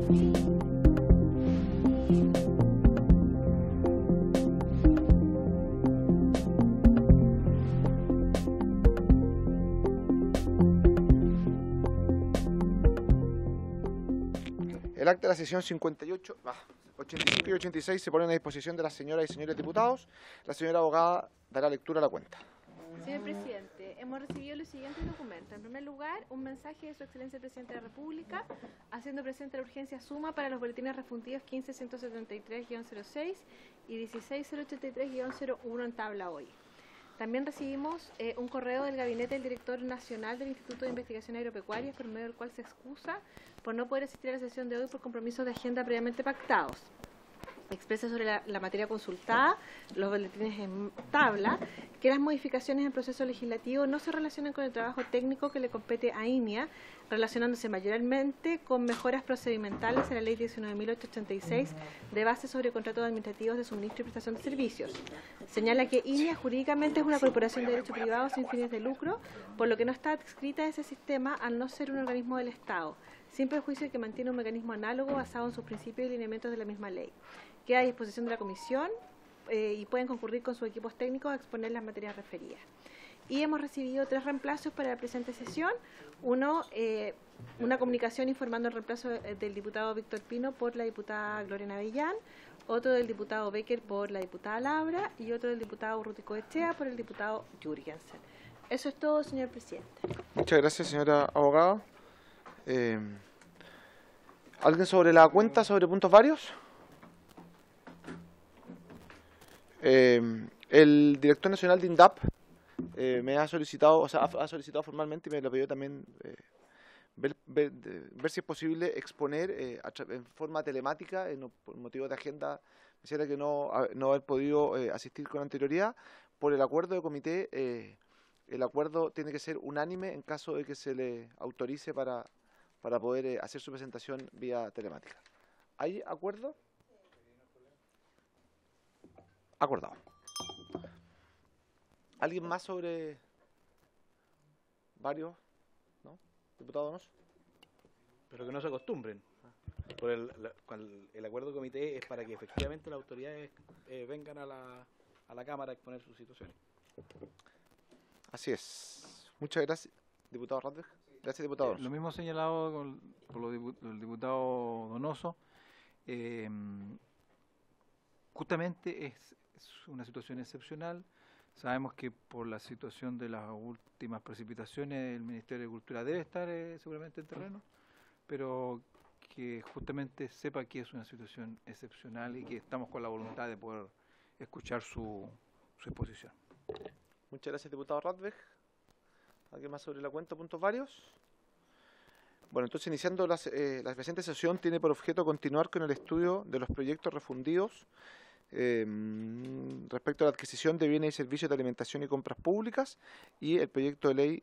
El acta de la sesión 85 y 86 se ponen a disposición de las señoras y señores diputados. La señora abogada dará lectura a la cuenta. Señor presidente, hemos recibido los siguientes documentos. En primer lugar, un mensaje de su excelencia el presidente de la República haciendo presente la urgencia suma para los boletines refundidos 15173-06 y 16083-01 en tabla hoy. También recibimos un correo del gabinete del director nacional del Instituto de Investigación Agropecuarias, por medio del cual se excusa por no poder asistir a la sesión de hoy por compromisos de agenda previamente pactados. Expresa sobre la materia consultada, los boletines en tabla, que las modificaciones en proceso legislativo no se relacionan con el trabajo técnico que le compete a INEA, relacionándose mayormente con mejoras procedimentales en la Ley 19.886 de base sobre contratos administrativos de suministro y prestación de servicios. Señala que INEA jurídicamente es una corporación de derecho privado sin fines de lucro, por lo que no está adscrita a ese sistema al no ser un organismo del Estado, sin perjuicio de que mantiene un mecanismo análogo basado en sus principios y lineamientos de la misma ley. Queda a disposición de la comisión y pueden concurrir con sus equipos técnicos a exponer las materias referidas. Y hemos recibido 3 reemplazos para la presente sesión. Uno, una comunicación informando el reemplazo del diputado Víctor Pino por la diputada Gloria Navellán, otro del diputado Becker por la diputada Labra y otro del diputado Rútico Echea por el diputado Jürgensen. Eso es todo, señor presidente. Muchas gracias, señora abogada. ¿Alguien sobre la cuenta, sobre puntos varios? El director nacional de INDAP me ha solicitado, ha solicitado formalmente y me lo pidió también ver si es posible exponer en forma telemática, por motivos de agenda, quisiera que no haber podido asistir con anterioridad, por el acuerdo de comité. El acuerdo tiene que ser unánime en caso de que se le autorice para poder hacer su presentación vía telemática. ¿Hay acuerdo? Acordado. ¿Alguien más sobre varios? ¿No? ¿Diputado Donoso? Pero que no se acostumbren. Por el acuerdo de comité es para que efectivamente las autoridades vengan a la Cámara a exponer sus situaciones. Así es. Muchas gracias, diputado Radweg. Gracias, diputado Donoso. Lo mismo señalado por el diputado Donoso. Justamente es una situación excepcional. Sabemos que por la situación de las últimas precipitaciones el Ministerio de Cultura debe estar seguramente en terreno, pero que justamente sepa que es una situación excepcional y que estamos con la voluntad de poder escuchar su exposición. Muchas gracias, diputado Radweg. ¿Alguien más sobre la cuenta, puntos varios? Bueno, entonces iniciando la presente sesión tiene por objeto continuar con el estudio de los proyectos refundidos respecto a la adquisición de bienes y servicios de alimentación y compras públicas y el proyecto de ley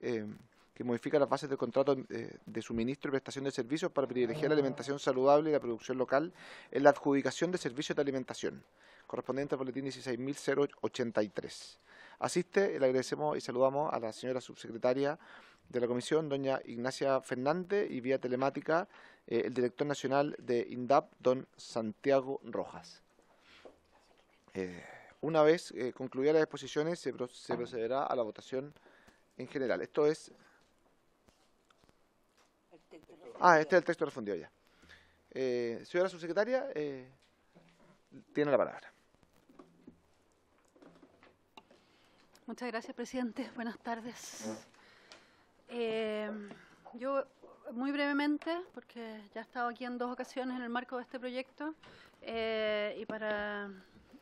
que modifica las bases del contrato de suministro y prestación de servicios para privilegiar la alimentación saludable y la producción local en la adjudicación de servicios de alimentación, correspondiente al boletín 16.083. Asiste, le agradecemos y saludamos a la señora subsecretaria de la Comisión, doña Ignacia Fernández, y vía telemática el director nacional de INDAP, don Santiago Rojas. Una vez concluidas las exposiciones, se procederá a la votación en general. Esto es... este es el texto refundido ya. Señora subsecretaria, tiene la palabra. Muchas gracias, presidente. Buenas tardes. Yo, muy brevemente, porque ya he estado aquí en 2 ocasiones en el marco de este proyecto, y para...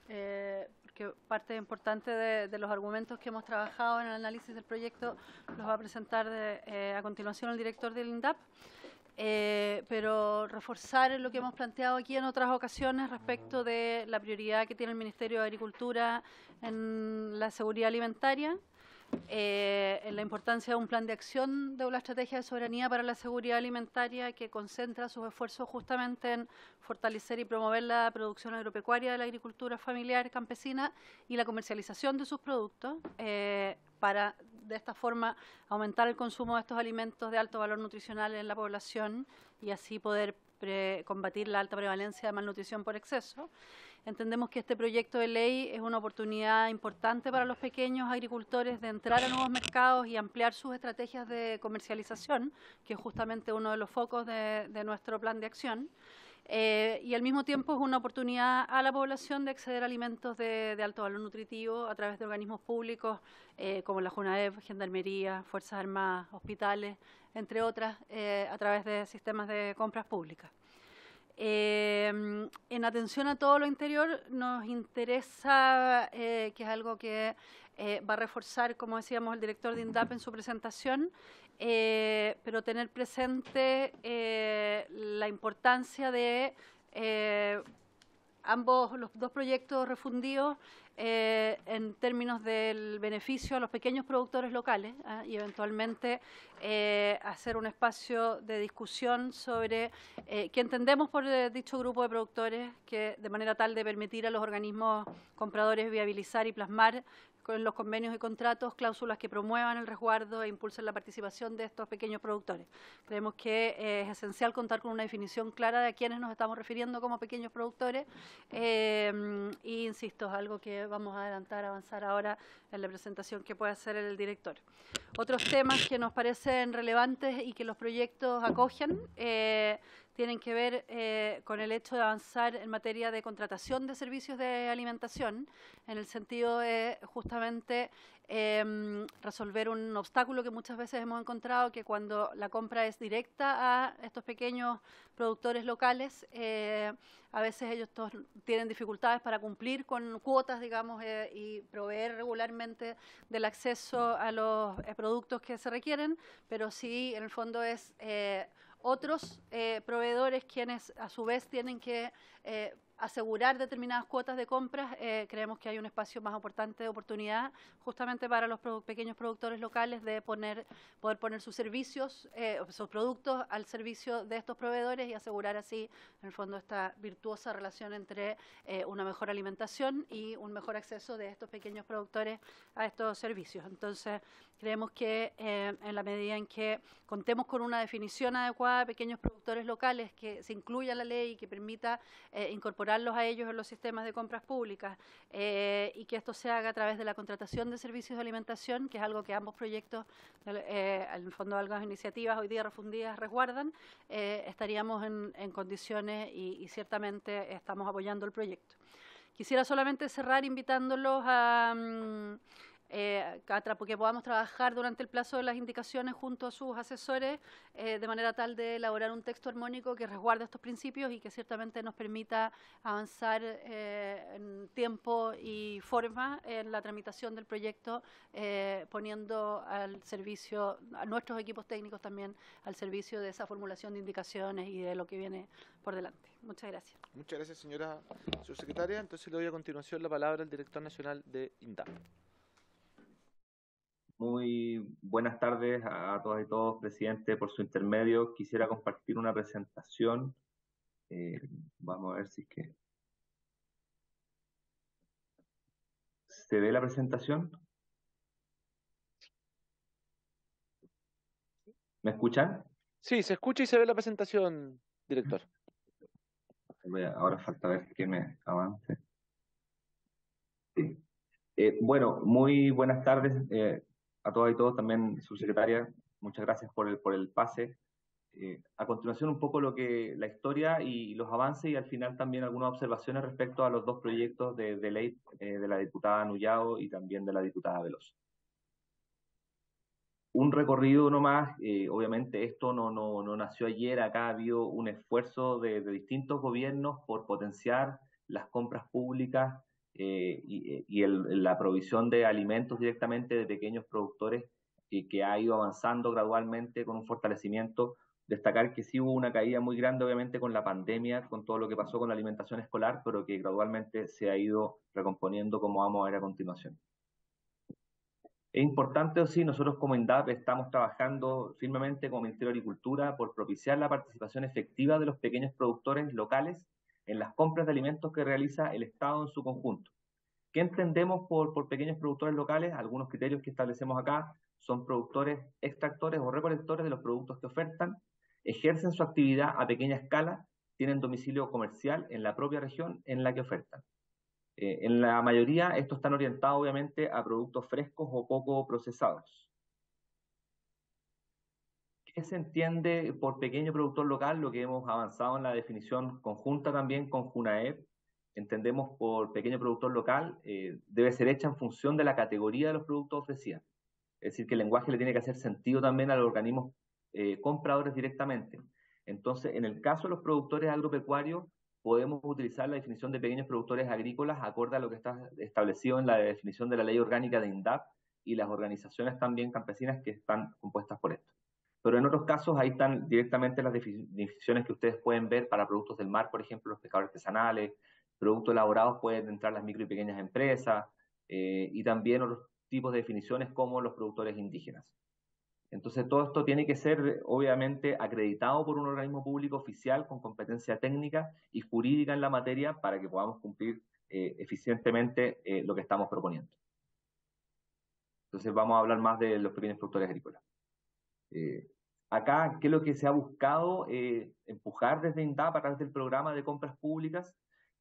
porque parte importante de los argumentos que hemos trabajado en el análisis del proyecto los va a presentar a continuación el director del INDAP, pero reforzar lo que hemos planteado aquí en otras ocasiones respecto de la prioridad que tiene el Ministerio de Agricultura en la seguridad alimentaria, en la importancia de un plan de acción de una estrategia de soberanía para la seguridad alimentaria que concentra sus esfuerzos justamente en fortalecer y promover la producción agropecuaria de la agricultura familiar campesina y la comercialización de sus productos, para de esta forma aumentar el consumo de estos alimentos de alto valor nutricional en la población y así poder combatir la alta prevalencia de malnutrición por exceso. Entendemos que este proyecto de ley es una oportunidad importante para los pequeños agricultores de entrar a nuevos mercados y ampliar sus estrategias de comercialización, que es justamente uno de los focos de nuestro plan de acción. Y al mismo tiempo es una oportunidad a la población de acceder a alimentos de alto valor nutritivo a través de organismos públicos como la JUNAEP, Gendarmería, Fuerzas Armadas, hospitales, entre otras, a través de sistemas de compras públicas. En atención a todo lo anterior, nos interesa, que es algo que va a reforzar, como decíamos, el director de INDAP en su presentación, pero tener presente la importancia de los dos proyectos refundidos en términos del beneficio a los pequeños productores locales y eventualmente hacer un espacio de discusión sobre qué entendemos por dicho grupo de productores, que de manera tal de permitir a los organismos compradores viabilizar y plasmar con los convenios y contratos cláusulas que promuevan el resguardo e impulsen la participación de estos pequeños productores. Creemos que es esencial contar con una definición clara de a quiénes nos estamos refiriendo como pequeños productores y, insisto, es algo que vamos a avanzar ahora en la presentación que puede hacer el director. Otros temas que nos parecen relevantes y que los proyectos acogen tienen que ver con el hecho de avanzar en materia de contratación de servicios de alimentación, en el sentido de justamente resolver un obstáculo que muchas veces hemos encontrado, que cuando la compra es directa a estos pequeños productores locales, a veces ellos tienen dificultades para cumplir con cuotas, digamos, y proveer regularmente del acceso a los productos que se requieren, pero sí, en el fondo es otros proveedores quienes a su vez tienen que asegurar determinadas cuotas de compras. Creemos que hay un espacio más importante de oportunidad justamente para los pequeños productores locales de poder poner sus servicios, sus productos al servicio de estos proveedores y asegurar así, en el fondo, esta virtuosa relación entre una mejor alimentación y un mejor acceso de estos pequeños productores a estos servicios. Entonces, creemos que en la medida en que contemos con una definición adecuada de pequeños productores locales, que se incluya en la ley y que permita incorporarlos a ellos en los sistemas de compras públicas y que esto se haga a través de la contratación de servicios de alimentación, que es algo que ambos proyectos, en el fondo algunas iniciativas hoy día refundidas resguardan, estaríamos en condiciones y ciertamente estamos apoyando el proyecto. Quisiera solamente cerrar invitándolos a que podamos trabajar durante el plazo de las indicaciones junto a sus asesores de manera tal de elaborar un texto armónico que resguarde estos principios y que ciertamente nos permita avanzar en tiempo y forma en la tramitación del proyecto, poniendo al servicio a nuestros equipos técnicos también al servicio de esa formulación de indicaciones y de lo que viene por delante. Muchas gracias. Muchas gracias, señora subsecretaria. Entonces le doy a continuación la palabra al director nacional de INDAP. Muy buenas tardes a todas y todos, presidente, por su intermedio. Quisiera compartir una presentación. Vamos a ver si es que se ve la presentación. ¿Me escuchan? Sí, se escucha y se ve la presentación, director. Ahora falta ver que me avance. Sí. Bueno, muy buenas tardes a todas y todos, también subsecretaria, muchas gracias por el pase. A continuación un poco la historia y los avances y al final también algunas observaciones respecto a los dos proyectos de ley de la diputada Nullao y también de la diputada Veloso. Un recorrido nomás, obviamente esto no nació ayer, acá ha habido un esfuerzo de distintos gobiernos por potenciar las compras públicas y la provisión de alimentos directamente de pequeños productores que ha ido avanzando gradualmente con un fortalecimiento. Destacar que sí hubo una caída muy grande, obviamente, con la pandemia, con todo lo que pasó con la alimentación escolar, pero que gradualmente se ha ido recomponiendo, como vamos a ver a continuación. Es importante, sí, nosotros como INDAP estamos trabajando firmemente como Ministerio de Agricultura por propiciar la participación efectiva de los pequeños productores locales en las compras de alimentos que realiza el Estado en su conjunto. ¿Qué entendemos por pequeños productores locales? Algunos criterios que establecemos acá son productores, extractores o recolectores de los productos que ofertan, ejercen su actividad a pequeña escala tienen domicilio comercial en la propia región en la que ofertan. En la mayoría, estos están orientados obviamente a productos frescos o poco procesados. ¿Qué se entiende por pequeño productor local? Lo que hemos avanzado en la definición conjunta también con Junaep. Entendemos por pequeño productor local, debe ser hecha en función de la categoría de los productos ofrecidos. Es decir, que el lenguaje le tiene que hacer sentido también a los organismos compradores directamente. Entonces, en el caso de los productores agropecuarios, podemos utilizar la definición de pequeños productores agrícolas acorde a lo que está establecido en la definición de la ley orgánica de INDAP y las organizaciones también campesinas que están compuestas por esto. Pero en otros casos ahí están directamente las definiciones que ustedes pueden ver para productos del mar, por ejemplo, los pescadores artesanales, productos elaborados pueden entrar las micro y pequeñas empresas, y también otros tipos de definiciones como los productores indígenas. Entonces todo esto tiene que ser obviamente acreditado por un organismo público oficial con competencia técnica y jurídica en la materia para que podamos cumplir eficientemente lo que estamos proponiendo. Entonces vamos a hablar más de los pequeños productores agrícolas. Acá, ¿qué es lo que se ha buscado empujar desde INDAP a través del programa de compras públicas?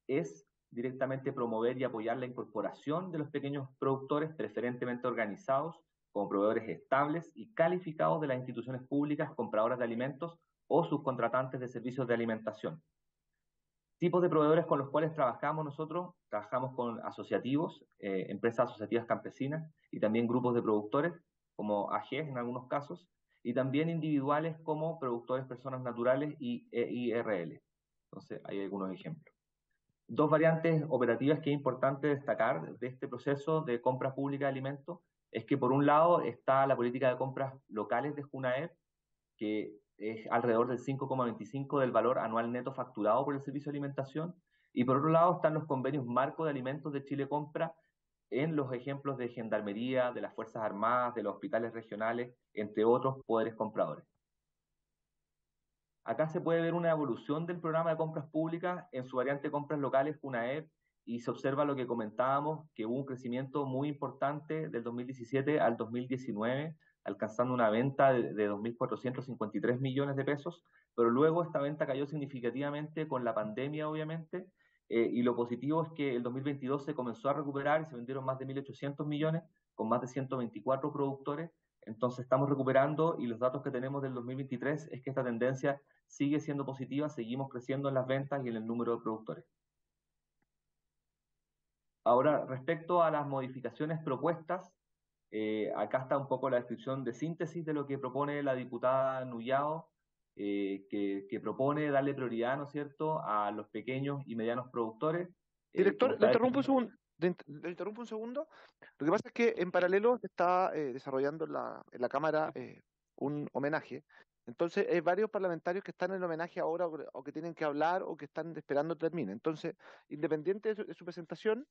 Es directamente promover y apoyar la incorporación de los pequeños productores preferentemente organizados como proveedores estables y calificados de las instituciones públicas compradoras de alimentos o subcontratantes de servicios de alimentación. Tipos de proveedores con los cuales trabajamos nosotros, trabajamos con asociativos, empresas asociativas campesinas y también grupos de productores como AGES en algunos casos, y también individuales como productores personas naturales y IRL. Entonces, hay algunos ejemplos. Dos variantes operativas que es importante destacar de este proceso de compra pública de alimentos es que por un lado está la política de compras locales de Junaep, que es alrededor del 5,25% del valor anual neto facturado por el servicio de alimentación, y por otro lado están los convenios marco de alimentos de Chile Compra en los ejemplos de Gendarmería, de las Fuerzas Armadas, de los hospitales regionales, entre otros poderes compradores. Acá se puede ver una evolución del programa de compras públicas en su variante de compras locales Junaep y se observa lo que comentábamos, que hubo un crecimiento muy importante del 2017 al 2019, alcanzando una venta de 2.453 millones de pesos, pero luego esta venta cayó significativamente con la pandemia, obviamente, y lo positivo es que el 2022 se comenzó a recuperar y se vendieron más de 1.800 millones con más de 124 productores. Entonces estamos recuperando y los datos que tenemos del 2023 es que esta tendencia sigue siendo positiva, seguimos creciendo en las ventas y en el número de productores. Ahora, respecto a las modificaciones propuestas, acá está un poco la descripción de síntesis de lo que propone la diputada Nullao, que propone darle prioridad, ¿no es cierto?, a los pequeños y medianos productores. Director, le interrumpo un segundo. Le interrumpo un segundo. Lo que pasa es que en paralelo se está desarrollando en la Cámara un homenaje. Entonces, hay varios parlamentarios que están en el homenaje ahora o que tienen que hablar o que están esperando que termine. Entonces, independiente de su presentación,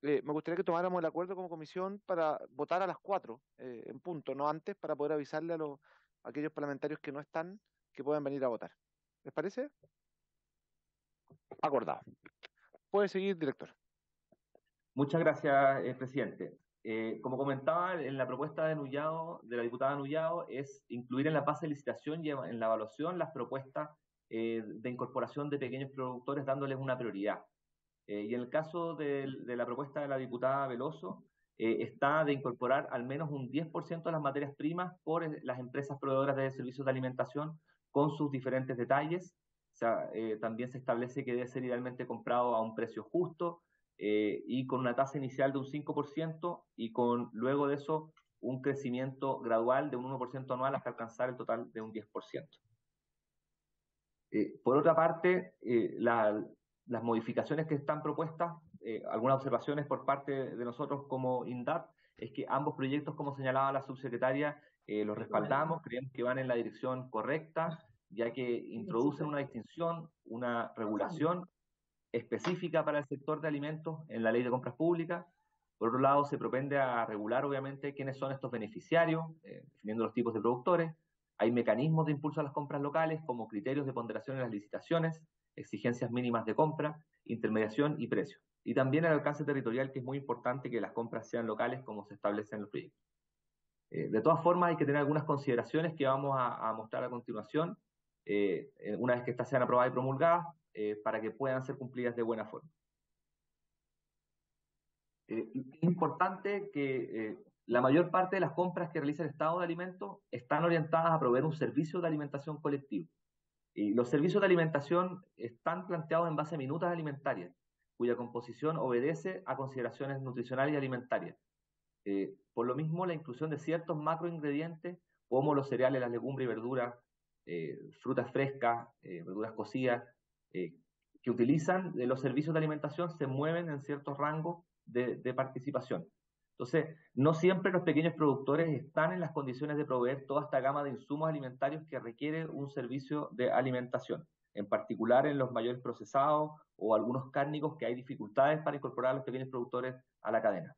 me gustaría que tomáramos el acuerdo como comisión para votar a las 4 en punto, no antes, para poder avisarle a aquellos parlamentarios que no están, que puedan venir a votar. ¿Les parece? Acordado. Puede seguir, director. Muchas gracias, presidente. Como comentaba, en la propuesta de la diputada Nullao, es incluir en la base de licitación y en la evaluación las propuestas de incorporación de pequeños productores, dándoles una prioridad. Y en el caso de la propuesta de la diputada Veloso, está de incorporar al menos un 10% de las materias primas por las empresas proveedoras de servicios de alimentación con sus diferentes detalles. O sea, también se establece que debe ser idealmente comprado a un precio justo, y con una tasa inicial de un 5% y con luego de eso un crecimiento gradual de un 1% anual hasta alcanzar el total de un 10%. Por otra parte, las modificaciones que están propuestas, algunas observaciones por parte de nosotros como INDAP, es que ambos proyectos, como señalaba la subsecretaria, los respaldamos, creemos que van en la dirección correcta, ya que introducen una distinción, una regulación específica para el sector de alimentos en la ley de compras públicas. Por otro lado, se propende a regular, obviamente, quiénes son estos beneficiarios, definiendo los tipos de productores. Hay mecanismos de impulso a las compras locales, como criterios de ponderación en las licitaciones, exigencias mínimas de compra, intermediación y precio. Y también el alcance territorial, que es muy importante que las compras sean locales, como se establece en los proyectos. De todas formas, hay que tener algunas consideraciones que vamos a mostrar a continuación, una vez que estas sean aprobadas y promulgadas. para que puedan ser cumplidas de buena forma. Es importante que la mayor parte de las compras que realiza el Estado de alimentos están orientadas a proveer un servicio de alimentación colectivo. Y los servicios de alimentación están planteados en base a minutas alimentarias, cuya composición obedece a consideraciones nutricionales y alimentarias. Por lo mismo, la inclusión de ciertos macroingredientes, como los cereales, las legumbres y verduras, frutas frescas, verduras cocidas, que utilizan los servicios de alimentación, se mueven en ciertos rangos de participación. Entonces, no siempre los pequeños productores están en las condiciones de proveer toda esta gama de insumos alimentarios que requiere un servicio de alimentación, en particular en los mayores procesados o algunos cárnicos que hay dificultades para incorporar a los pequeños productores a la cadena.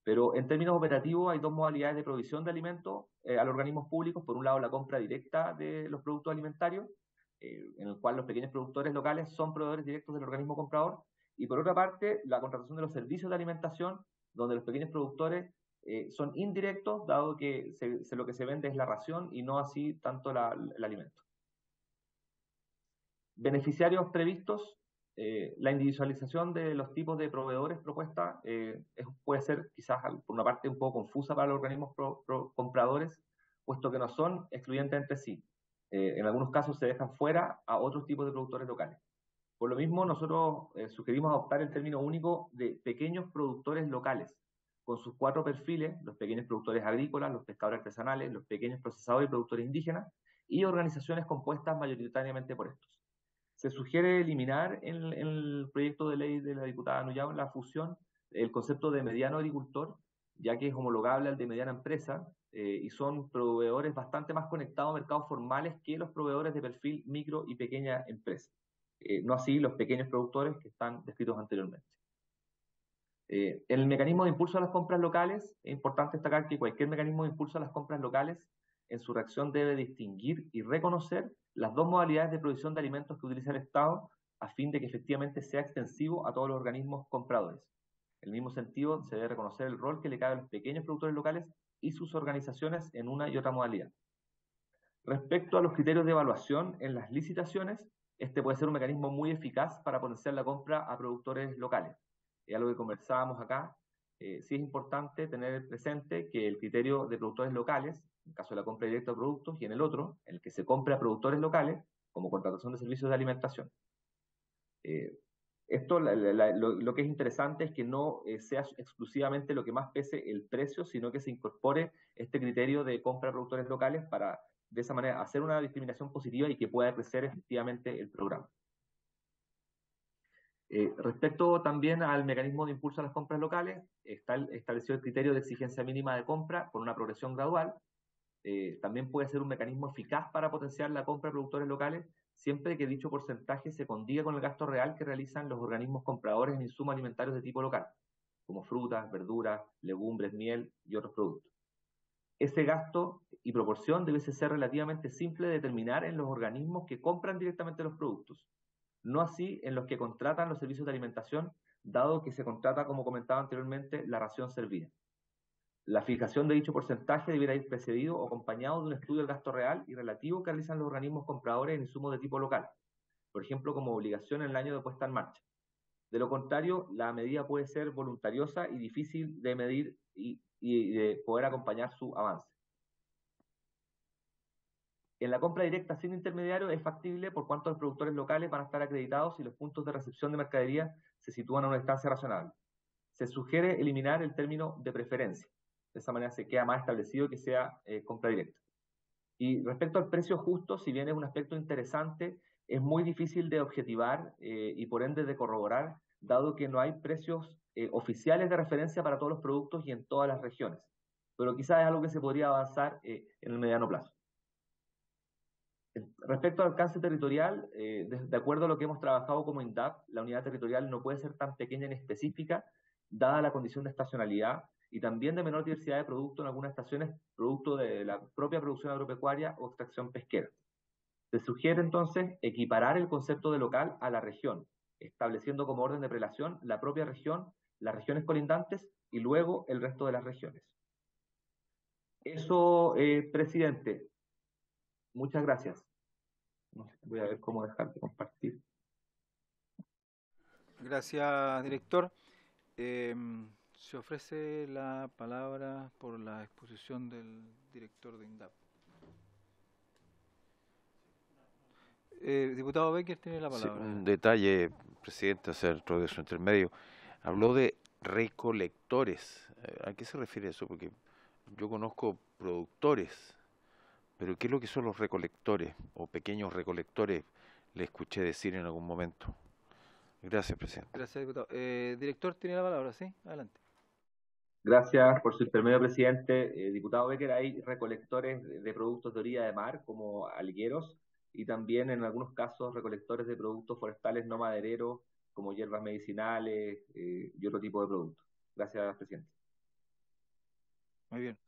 Pero en términos operativos hay dos modalidades de provisión de alimentos a los organismos públicos. Por un lado, la compra directa de los productos alimentarios, en el cual los pequeños productores locales son proveedores directos del organismo comprador. Y por otra parte, la contratación de los servicios de alimentación, donde los pequeños productores son indirectos, dado que lo que se vende es la ración y no así tanto el alimento. Beneficiarios previstos. La individualización de los tipos de proveedores propuesta puede ser quizás por una parte un poco confusa para los organismos compradores, puesto que no son excluyentes entre sí. En algunos casos se dejan fuera a otros tipos de productores locales. Por lo mismo, nosotros sugerimos adoptar el término único de pequeños productores locales, con sus 4 perfiles: los pequeños productores agrícolas, los pescadores artesanales, los pequeños procesadores y productores indígenas, y organizaciones compuestas mayoritariamente por estos. Se sugiere eliminar en el proyecto de ley de la diputada Nullao, la fusión, el concepto de mediano agricultor, ya que es homologable al de mediana empresa, y son proveedores bastante más conectados a mercados formales que los proveedores de perfil micro y pequeña empresa. No así los pequeños productores que están descritos anteriormente. El mecanismo de impulso a las compras locales, es importante destacar que cualquier mecanismo de impulso a las compras locales en su reacción debe distinguir y reconocer las dos modalidades de provisión de alimentos que utiliza el Estado, a fin de que efectivamente sea extensivo a todos los organismos compradores. En el mismo sentido, se debe reconocer el rol que le cabe a los pequeños productores locales y sus organizaciones en una y otra modalidad. Respecto a los criterios de evaluación en las licitaciones, este puede ser un mecanismo muy eficaz para potenciar la compra a productores locales. Es algo que conversábamos acá. Sí es importante tener presente que el criterio de productores locales, en el caso de la compra directa de productos, y en el otro, en el que se compra a productores locales, como contratación de servicios de alimentación. Lo que es interesante es que no sea exclusivamente lo que más pese el precio, sino que se incorpore este criterio de compra a productores locales para, de esa manera, hacer una discriminación positiva y que pueda crecer efectivamente el programa. Respecto también al mecanismo de impulso a las compras locales, está establecido el criterio de exigencia mínima de compra por una progresión gradual. También puede ser un mecanismo eficaz para potenciar la compra de productores locales, siempre que dicho porcentaje se condiga con el gasto real que realizan los organismos compradores en insumos alimentarios de tipo local, como frutas, verduras, legumbres, miel y otros productos. Ese gasto y proporción debe ser relativamente simple de determinar en los organismos que compran directamente los productos, no así en los que contratan los servicios de alimentación, dado que se contrata, como comentaba anteriormente, la ración servida. La fijación de dicho porcentaje deberá ir precedido o acompañado de un estudio del gasto real y relativo que realizan los organismos compradores en insumos de tipo local, por ejemplo, como obligación en el año de puesta en marcha. De lo contrario, la medida puede ser voluntariosa y difícil de medir y de poder acompañar su avance. En la compra directa sin intermediario es factible por cuanto los productores locales van a estar acreditados y los puntos de recepción de mercadería se sitúan a una distancia razonable. Se sugiere eliminar el término de preferencia. De esa manera se queda más establecido que sea compra directa. Y respecto al precio justo, si bien es un aspecto interesante, es muy difícil de objetivar y por ende de corroborar, dado que no hay precios oficiales de referencia para todos los productos y en todas las regiones. Pero quizás es algo que se podría avanzar en el mediano plazo. Respecto al alcance territorial, de acuerdo a lo que hemos trabajado como INDAP, la unidad territorial no puede ser tan pequeña ni específica, dada la condición de estacionalidad y también de menor diversidad de productos en algunas estaciones, producto de la propia producción agropecuaria o extracción pesquera. Se sugiere entonces equiparar el concepto de local a la región, estableciendo como orden de prelación la propia región, las regiones colindantes y luego el resto de las regiones. Eso, presidente. Muchas gracias. Voy a ver cómo dejar de compartir. Gracias, director. Se ofrece la palabra por la exposición del director de INDAP. Diputado Becker tiene la palabra. Sí, un detalle, presidente, hacer de su intermedio. Habló de recolectores. ¿A qué se refiere eso? Porque yo conozco productores, pero ¿qué es lo que son los recolectores o pequeños recolectores? Le escuché decir en algún momento. Gracias, presidente. Gracias, diputado. Director tiene la palabra, ¿sí? Adelante. Gracias por su intermedio, presidente. Diputado Becker, hay recolectores de productos de orilla de mar, como algueros, y también en algunos casos recolectores de productos forestales no madereros, como hierbas medicinales y otro tipo de productos. Gracias, presidente. Muy bien.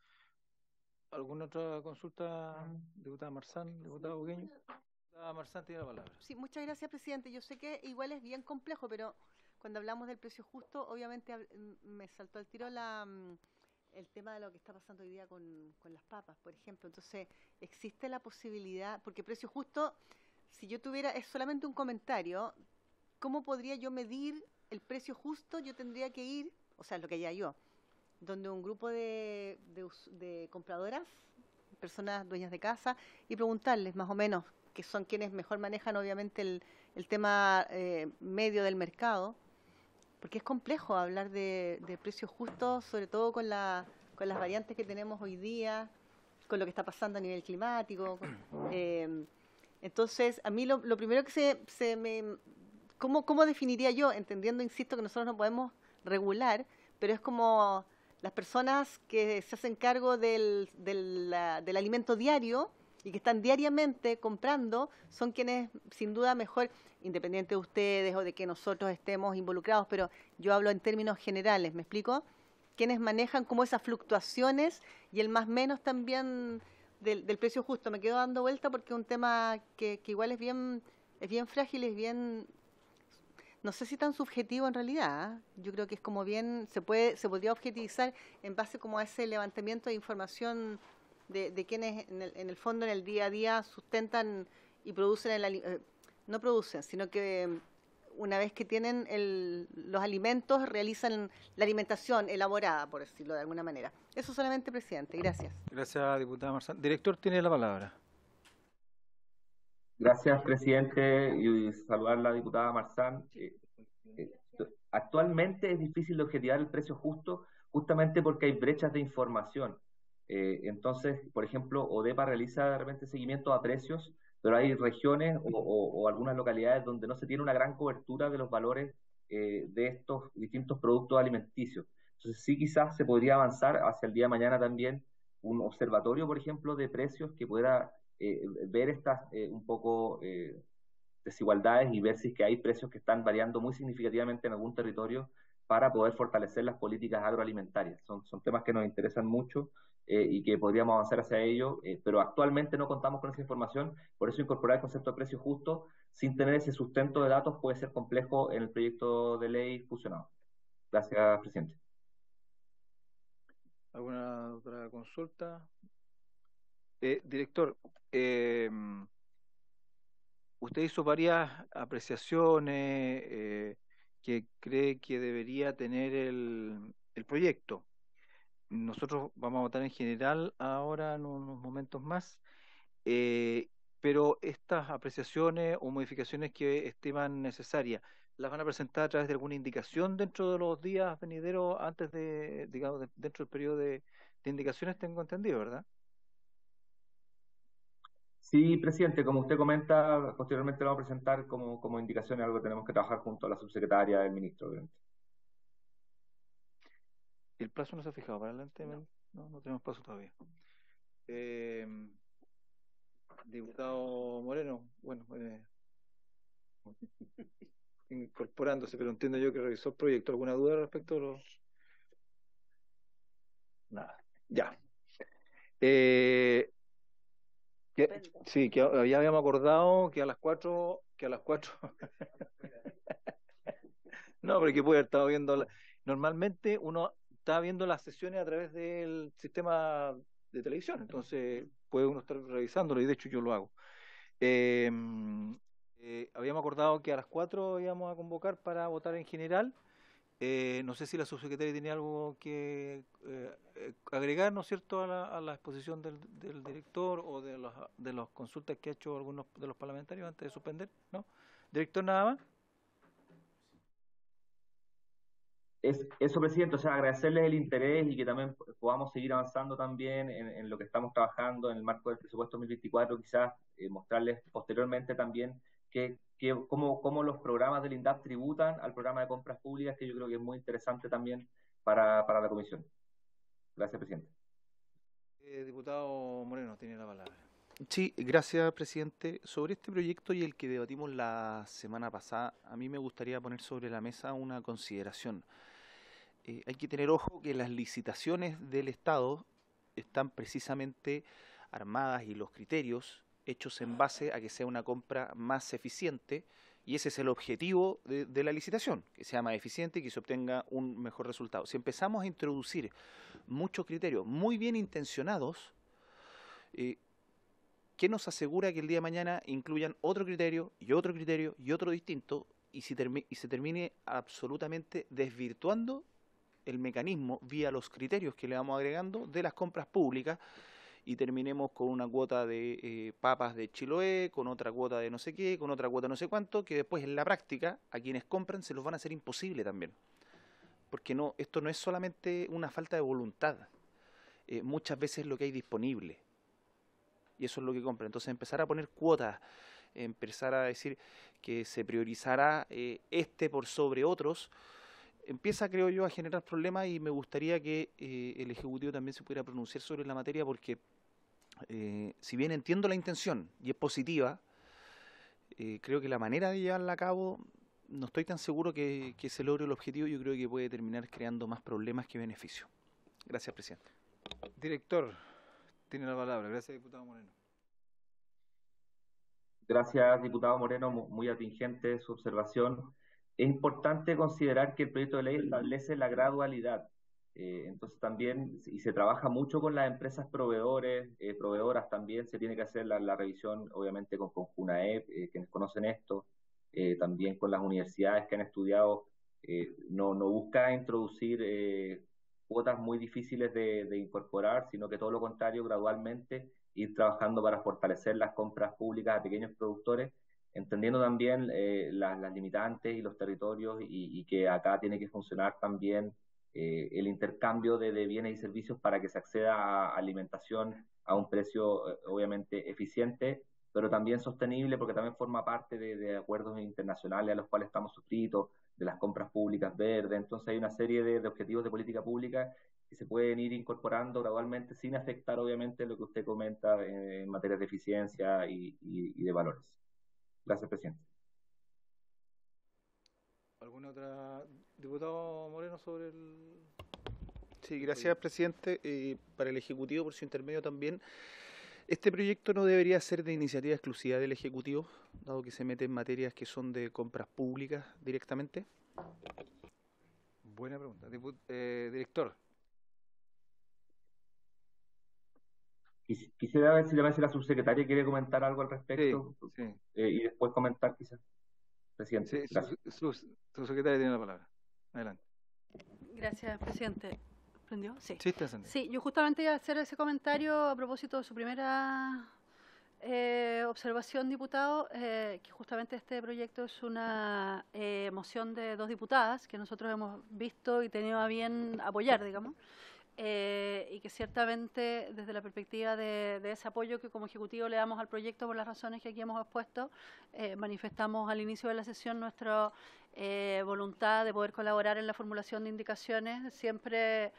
¿Alguna otra consulta, diputada Marzán, diputado Bugueño? Diputada Marzán tiene la palabra. Sí, muchas gracias, presidente. Yo sé que igual es bien complejo, pero cuando hablamos del precio justo, obviamente me saltó al tiro el tema de lo que está pasando hoy día con las papas, por ejemplo. Entonces, existe la posibilidad, porque precio justo, si yo tuviera, es solamente un comentario, ¿cómo podría yo medir el precio justo? Yo tendría que ir, o sea, lo que haría yo, donde un grupo de compradoras, personas dueñas de casa, y preguntarles más o menos, que son quienes mejor manejan obviamente el tema medio del mercado, porque es complejo hablar de precios justos, sobre todo con las variantes que tenemos hoy día, con lo que está pasando a nivel climático. Entonces, a mí lo primero que ¿cómo definiría yo? Entendiendo, insisto, que nosotros no podemos regular, pero es como las personas que se hacen cargo del alimento diario y que están diariamente comprando, son quienes sin duda mejor, independiente de ustedes o de que nosotros estemos involucrados, pero yo hablo en términos generales, ¿me explico? Quienes manejan como esas fluctuaciones y el más menos también del precio justo. Me quedo dando vuelta porque es un tema que igual es bien frágil, es bien, no sé si tan subjetivo en realidad, ¿eh? Yo creo que es como bien, se podría objetivizar en base como a ese levantamiento de información de quienes en el fondo, en el día a día, sustentan y producen, no producen, sino que una vez que tienen los alimentos, realizan la alimentación elaborada, por decirlo de alguna manera. Eso solamente, presidente. Gracias. Gracias, diputada Marzán. Director tiene la palabra. Gracias, presidente, y saludar a la diputada Marzán. Actualmente es difícil de objetivar el precio justo, justamente porque hay brechas de información. Entonces, por ejemplo, ODEPA realiza de repente seguimiento a precios, pero hay regiones o algunas localidades donde no se tiene una gran cobertura de los valores de estos distintos productos alimenticios. Entonces, sí, quizás se podría avanzar hacia el día de mañana también un observatorio, por ejemplo, de precios que pueda ver estas un poco desigualdades y ver si es que hay precios que están variando muy significativamente en algún territorio para poder fortalecer las políticas agroalimentarias. Son temas que nos interesan mucho y que podríamos avanzar hacia ello, pero actualmente no contamos con esa información, por eso incorporar el concepto de precio justo sin tener ese sustento de datos puede ser complejo en el proyecto de ley fusionado. Gracias, presidente. ¿Alguna otra consulta? Director, usted hizo varias apreciaciones que cree que debería tener el proyecto. Nosotros vamos a votar en general ahora en unos momentos más, pero estas apreciaciones o modificaciones que estiman necesarias, ¿las van a presentar a través de alguna indicación dentro de los días venideros antes de, digamos, dentro del periodo de indicaciones, tengo entendido, ¿verdad? Sí, presidente, como usted comenta, posteriormente lo vamos a presentar como indicación, algo que tenemos que trabajar junto a la subsecretaria del ministro, obviamente. ¿El plazo no se ha fijado para adelante? No tenemos plazo todavía. Diputado Moreno, bueno, incorporándose, pero entiendo yo que revisó el proyecto. ¿Alguna duda respecto a los...? Nada, ya. Sí, que ya habíamos acordado que a las 4, no, porque puede haber estado viendo, normalmente uno está viendo las sesiones a través del sistema de televisión, entonces puede uno estar revisándolo y de hecho yo lo hago. Habíamos acordado que a las 4 íbamos a convocar para votar en general. No sé si la subsecretaria tiene algo que agregar, ¿no es cierto?, a la exposición del director o de las consultas que ha hecho algunos de los parlamentarios antes de suspender, ¿no? Director, nada más. Eso, presidente, o sea, agradecerles el interés y que también podamos seguir avanzando también en lo que estamos trabajando en el marco del presupuesto 2024, quizás mostrarles posteriormente también cómo los programas del INDAP tributan al programa de compras públicas, que yo creo que es muy interesante también para la comisión. Gracias, presidente. Diputado Moreno, tiene la palabra. Sí, gracias, presidente. Sobre este proyecto y el que debatimos la semana pasada, a mí me gustaría poner sobre la mesa una consideración. Hay que tener ojo que las licitaciones del Estado están precisamente armadas y los criterios hechos en base a que sea una compra más eficiente, y ese es el objetivo de la licitación, que sea más eficiente y que se obtenga un mejor resultado. Si empezamos a introducir muchos criterios muy bien intencionados, ¿qué nos asegura que el día de mañana incluyan otro criterio y otro criterio y otro distinto y se termine absolutamente desvirtuando el mecanismo vía los criterios que le vamos agregando de las compras públicas y terminemos con una cuota de papas de Chiloé, con otra cuota de no sé qué, con otra cuota no sé cuánto, que después en la práctica a quienes compran se los van a hacer imposible también? Porque esto no es solamente una falta de voluntad, muchas veces es lo que hay disponible. Y eso es lo que compra. Entonces empezar a poner cuotas, empezar a decir que se priorizará por sobre otros, empieza, creo yo, a generar problemas, y me gustaría que el Ejecutivo también se pudiera pronunciar sobre la materia, porque si bien entiendo la intención y es positiva, creo que la manera de llevarla a cabo no estoy tan seguro que se logre el objetivo. Yo creo que puede terminar creando más problemas que beneficios. Gracias, presidente. Director, tiene la palabra. Gracias, diputado Moreno. Gracias, diputado Moreno, muy atingente su observación. Es importante considerar que el proyecto de ley establece la gradualidad. Entonces también, y se trabaja mucho con las empresas proveedoras también, se tiene que hacer la revisión, obviamente, con CONJUNAEP, quienes conocen esto, también con las universidades que han estudiado. No busca introducir cuotas muy difíciles de incorporar, sino que todo lo contrario, gradualmente ir trabajando para fortalecer las compras públicas a pequeños productores, entendiendo también las limitantes y los territorios, y que acá tiene que funcionar también el intercambio de bienes y servicios para que se acceda a alimentación a un precio obviamente eficiente, pero también sostenible, porque también forma parte de acuerdos internacionales a los cuales estamos suscritos, de las compras públicas verdes. Entonces hay una serie de objetivos de política pública que se pueden ir incorporando gradualmente sin afectar obviamente lo que usted comenta en materia de eficiencia y de valores. Gracias, presidente. ¿Alguna otra? Diputado Moreno, sobre el... Sí, gracias, presidente. Para el Ejecutivo, por su intermedio también, este proyecto no debería ser de iniciativa exclusiva del Ejecutivo, dado que se mete en materias que son de compras públicas directamente. Buena pregunta. Director. Quisiera ver si la subsecretaria quiere comentar algo al respecto. Sí. Y después comentar, quizás. Presidente, Sí, gracias. Subsecretaria tiene la palabra. Adelante. Gracias, presidente. ¿Prendió? Sí. Sí, está encendido. Sí, yo justamente iba a hacer ese comentario a propósito de su primera observación, diputado, que justamente este proyecto es una moción de 2 diputadas que nosotros hemos visto y tenido a bien apoyar, digamos. Y que ciertamente desde la perspectiva de ese apoyo que como Ejecutivo le damos al proyecto por las razones que aquí hemos expuesto, manifestamos al inicio de la sesión nuestra voluntad de poder colaborar en la formulación de indicaciones, siempre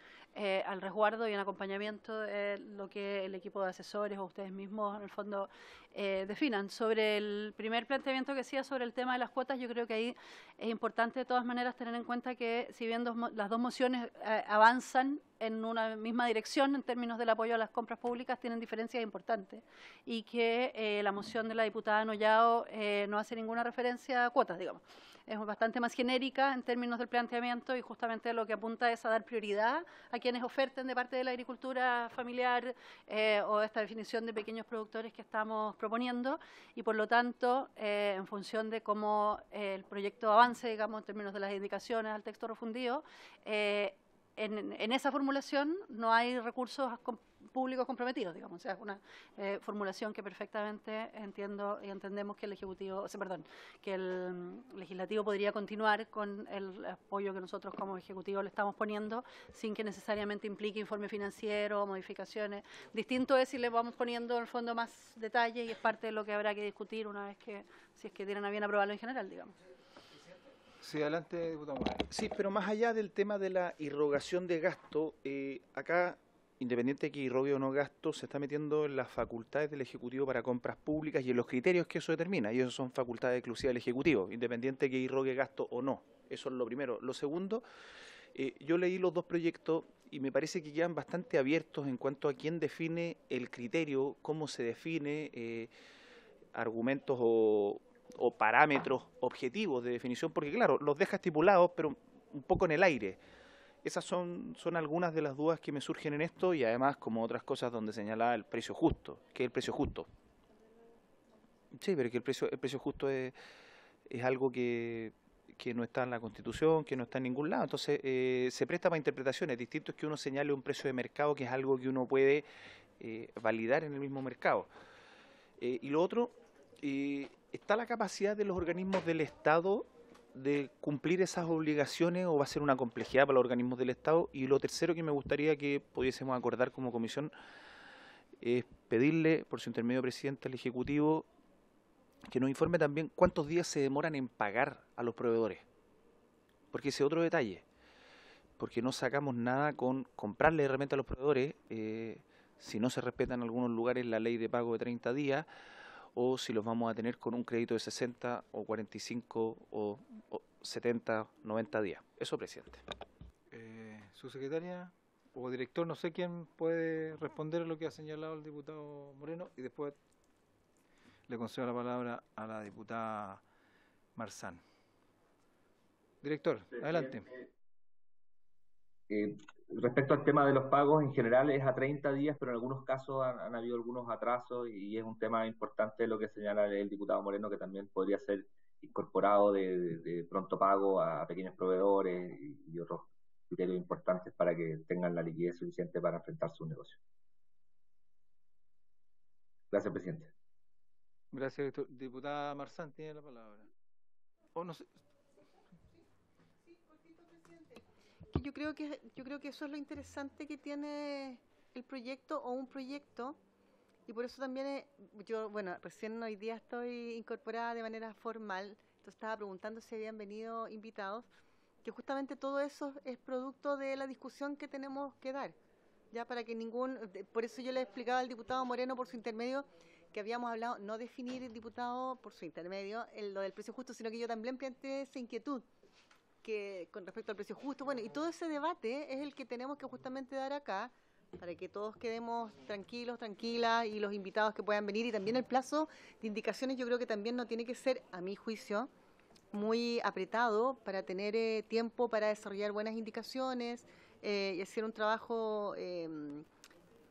al resguardo y en acompañamiento de lo que el equipo de asesores o ustedes mismos en el fondo definan. Sobre el primer planteamiento que hacía sobre el tema de las cuotas, yo creo que ahí es importante de todas maneras tener en cuenta que si bien las dos mociones avanzan en una misma dirección en términos del apoyo a las compras públicas, tienen diferencias importantes, y que la moción de la diputada Nollao no hace ninguna referencia a cuotas, digamos. Es bastante más genérica en términos del planteamiento, y justamente lo que apunta es a dar prioridad a quienes oferten de parte de la agricultura familiar o esta definición de pequeños productores que estamos proponiendo y por lo tanto, en función de cómo el proyecto avance, digamos, en términos de las indicaciones al texto refundido, en esa formulación no hay recursos públicos comprometidos, digamos. O sea, es una formulación que perfectamente entiendo y entendemos que el Ejecutivo, que el Legislativo podría continuar con el apoyo que nosotros como Ejecutivo le estamos poniendo sin que necesariamente implique informe financiero o modificaciones. Distinto es si le vamos poniendo en el fondo más detalle y es parte de lo que habrá que discutir una vez que, si es que tienen a bien aprobarlo en general, digamos. Sí, adelante, diputado Moreno. Sí, pero más allá del tema de la irrogación de gasto, acá, independiente de que irrogue o no gasto, se está metiendo en las facultades del Ejecutivo para compras públicas y en los criterios que eso determina, y eso son facultades exclusivas del Ejecutivo, independiente de que irrogue gasto o no. Eso es lo primero. Lo segundo, yo leí los dos proyectos y me parece que quedan bastante abiertos en cuanto a quién define el criterio, cómo se define, argumentos o parámetros objetivos de definición, porque claro, los deja estipulados, pero un poco en el aire. Esas son algunas de las dudas que me surgen en esto y además como otras cosas donde señala el precio justo. ¿Qué es el precio justo? Sí, pero que el precio justo es algo que no está en la Constitución, que no está en ningún lado. Entonces se presta para interpretaciones. Distinto es que uno señale un precio de mercado, que es algo que uno puede validar en el mismo mercado. Y lo otro, ¿está la capacidad de los organismos del Estado de cumplir esas obligaciones o va a ser una complejidad para los organismos del Estado? Y lo tercero que me gustaría que pudiésemos acordar como comisión es pedirle, por su intermedio presidente, al Ejecutivo que nos informe también cuántos días se demoran en pagar a los proveedores. Porque ese es otro detalle. Porque no sacamos nada con comprarle herramientas a los proveedores si no se respeta en algunos lugares la ley de pago de 30 días o si los vamos a tener con un crédito de 60 o 45 o 70, 90 días. Eso, presidente. Su secretaria o director, no sé quién puede responder a lo que ha señalado el diputado Moreno y después le concedo la palabra a la diputada Marzán. Director, adelante. Respecto al tema de los pagos, en general es a 30 días, pero en algunos casos han habido algunos atrasos y es un tema importante lo que señala el diputado Moreno, que también podría ser incorporado de pronto pago a pequeños proveedores y otros criterios importantes para que tengan la liquidez suficiente para enfrentar su negocio. Gracias, presidente. Gracias, director. Diputada Marzán, tiene la palabra. No sé. Yo creo que eso es lo interesante que tiene el proyecto o un proyecto y por eso también recién hoy día estoy incorporada de manera formal, entonces estaba preguntando si habían venido invitados, que justamente todo eso es producto de la discusión que tenemos que dar, ya para que por eso yo le explicaba al diputado Moreno por su intermedio que habíamos hablado, no definir el diputado por su intermedio lo del precio justo, sino que yo también planteé esa inquietud que con respecto al precio justo, y todo ese debate es el que tenemos que justamente dar acá para que todos quedemos tranquilos, tranquilas y los invitados que puedan venir y también el plazo de indicaciones yo creo que también no tiene que ser, a mi juicio, muy apretado para tener tiempo para desarrollar buenas indicaciones y hacer un trabajo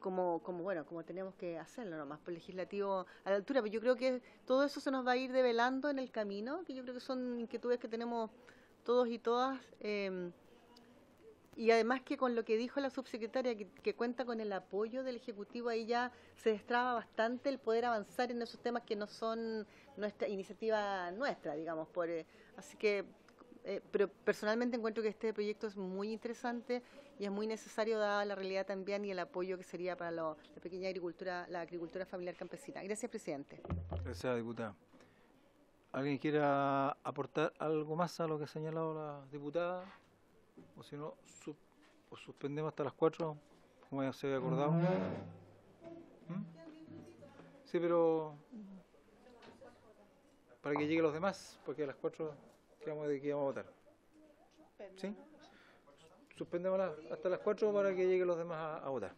como tenemos que hacerlo nomás, por legislativo a la altura, pero yo creo que todo eso se nos va a ir develando en el camino, que yo creo que son inquietudes que tenemos todos y todas, y además que con lo que dijo la subsecretaria, que cuenta con el apoyo del Ejecutivo, ahí ya se destraba bastante el poder avanzar en esos temas que no son nuestra iniciativa digamos. Así que, pero personalmente encuentro que este proyecto es muy interesante y es muy necesario dada la realidad también y el apoyo que sería para la pequeña agricultura, la agricultura familiar campesina. Gracias, presidente. Gracias, diputada. ¿Alguien quiera aportar algo más a lo que ha señalado la diputada? O si no, suspendemos hasta las 4, como ya se había acordado. Sí, pero para que lleguen los demás, porque a las 4 quedamos de que vamos a votar. ¿Sí? Suspendémosla hasta las 4 para que lleguen los demás a votar.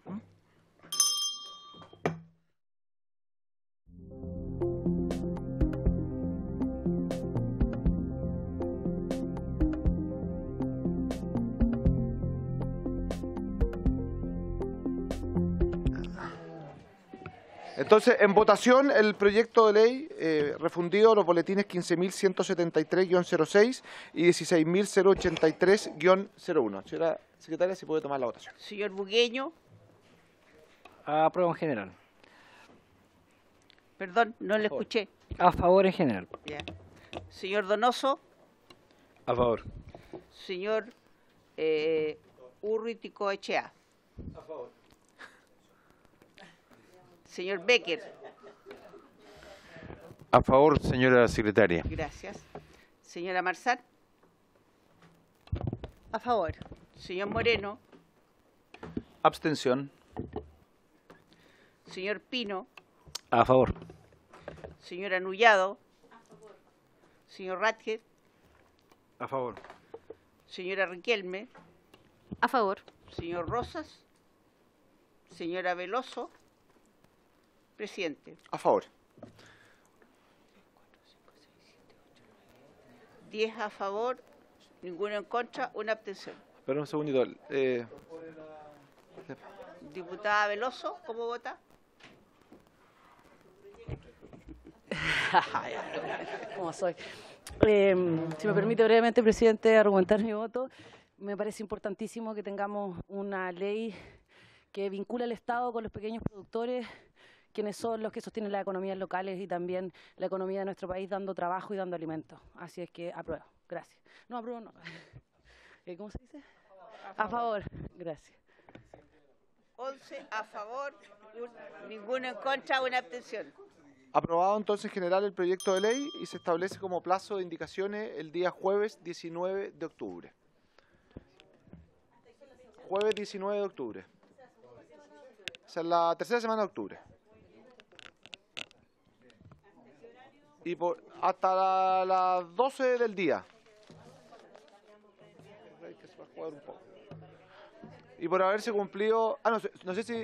Entonces, en votación, el proyecto de ley refundido, los boletines 15.173-06 y 16.083-01. Señora secretaria, si puede tomar la votación. Señor Bugueño. Apruebo en general. Perdón, no le escuché. A favor en general. Ya. Señor Donoso. A favor. Señor Urruticoechea. A favor. Señor Becker. A favor, señora secretaria. Gracias. Señora Marzán. A favor. Señor Moreno. Abstención. Señor Pino. A favor. Señor Anullado. A favor. Señor Ratke. A favor. Señora Riquelme. A favor. Señor Rosas. Señora Veloso. Presidente. A favor. 10 a favor, ninguno en contra, una abstención. Espera un segundito. Diputada Veloso, ¿cómo vota? ¿Cómo soy? Si me permite brevemente, presidente, argumentar mi voto, me parece importantísimo que tengamos una ley que vincula al Estado con los pequeños productores, quienes son los que sostienen las economías locales y también la economía de nuestro país, dando trabajo y dando alimentos. Así es que apruebo. Gracias. No, apruebo no. ¿Cómo se dice? A favor. Gracias. 11 a favor, ninguno en contra, una abstención. Aprobado entonces en general el proyecto de ley y se establece como plazo de indicaciones el día jueves 19 de octubre. Jueves 19 de octubre. O sea, la tercera semana de octubre. Y hasta las 12 del día. Y por haberse cumplido... no sé si...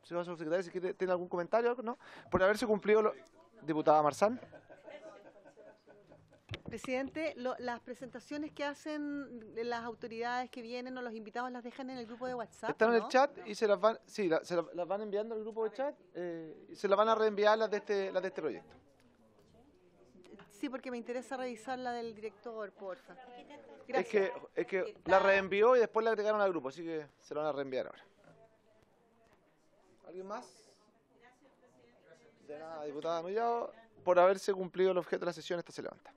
señora subsecretaria, si tiene algún comentario, ¿no? Por haberse cumplido... Diputada Marzán. Presidente, las presentaciones que hacen las autoridades que vienen o los invitados las dejan en el grupo de WhatsApp. Están en ¿no? el chat y se las van, sí, las van enviando al grupo de chat y se las van a reenviar las de este proyecto. Sí, porque me interesa revisar la del director, porfa. Gracias. Es que la reenvió y después la agregaron al grupo, así que se la van a reenviar ahora. ¿Alguien más? De nada, diputada Anullado. Por haberse cumplido el objeto de la sesión, esta se levanta.